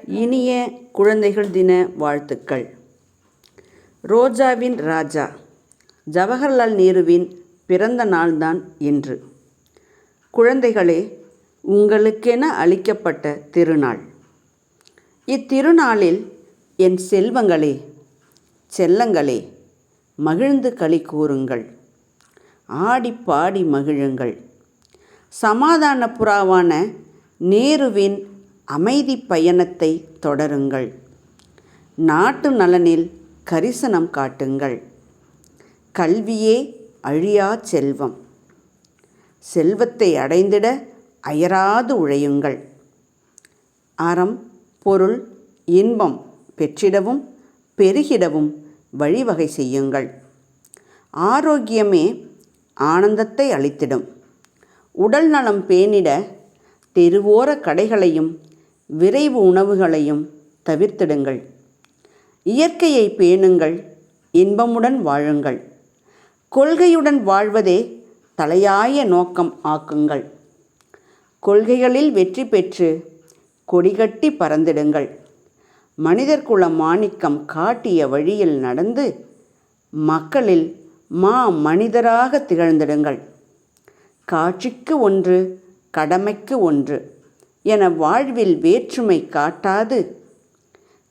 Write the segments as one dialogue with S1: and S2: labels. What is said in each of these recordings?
S1: இனிய குழந்தைகள் தின வாழ்த்துக்கள். ரோஜாவின் ராஜா ஜவஹர்லால் நேருவின் பிறந்த நாள்தான் இன்று. குழந்தைகளே, உங்களுக்கென அளிக்கப்பட்ட திருநாள். இத்திருநாளில் என் செல்வங்களே, செல்லங்களே, மகிழ்ந்து களி கூறுங்கள், ஆடி பாடி மகிழுங்கள். சமாதான புறாவான நேருவின் அமைதி பயணத்தை தொடருங்கள். நாட்டு நலனில் கரிசனம் காட்டுங்கள். கல்வியே அழியா செல்வம். செல்வத்தை அடைந்திட அயராது உழையுங்கள். அறம், பொருள், இன்பம் பெற்றிடவும் பெருகிடவும் வழிவகை செய்யுங்கள். ஆரோக்கியமே ஆனந்தத்தை அளித்திடும். உடல் நலம் பேணிட தெருவோர கடைகளையும் விரைவு உணவுகளையும் தவிர்த்திடுங்கள். இயற்கையை பேணுங்கள், இன்பமுடன் வாழுங்கள். கொள்கையுடன் வாழ்வதே தலையாய நோக்கம் ஆக்குங்கள். கொள்கைகளில் வெற்றி பெற்று கொடிகட்டி பறந்திடுங்கள். மனிதர்குல மாணிக்கம் காட்டிய வழியில் நடந்து மக்களில் மனிதராக திகழ்ந்திடுங்கள். காட்சிக்கு ஒன்று, கடமைக்கு ஒன்று என வாழ்வில் வேற்றுமை காட்டாது,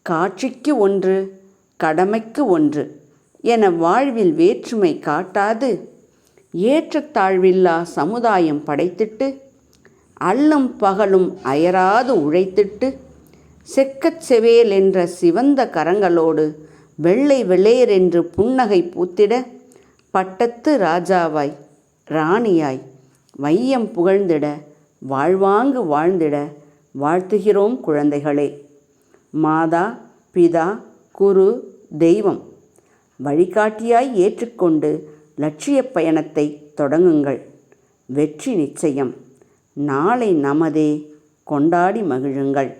S1: காட்சிக்கு ஒன்று, கடமைக்கு ஒன்று என வாழ்வில் வேற்றுமை காட்டாது, ஏற்றத்தாழ்வில்லா சமுதாயம் படைத்திட்டு, அல்லும் பகலும் அயராது உழைத்திட்டு, செக்கச் செவேல் என்ற சிவந்த கரங்களோடு வெள்ளை வெளேரென்று புன்னகை பூத்திட, பட்டத்து ராஜாவாய் ராணியாய் வையம் புகழ்ந்திட வாழ்வாங்கு வாழ்ந்திட வாழ்த்துகிறோம் குழந்தைகளே. மாதா, பிதா, குரு, தெய்வம் வழிகாட்டியாய் ஏற்றுக்கொண்டு லட்சிய பயணத்தை தொடங்குங்கள். வெற்றி நிச்சயம். நாளை நமதே. கொண்டாடி மகிழுங்கள்.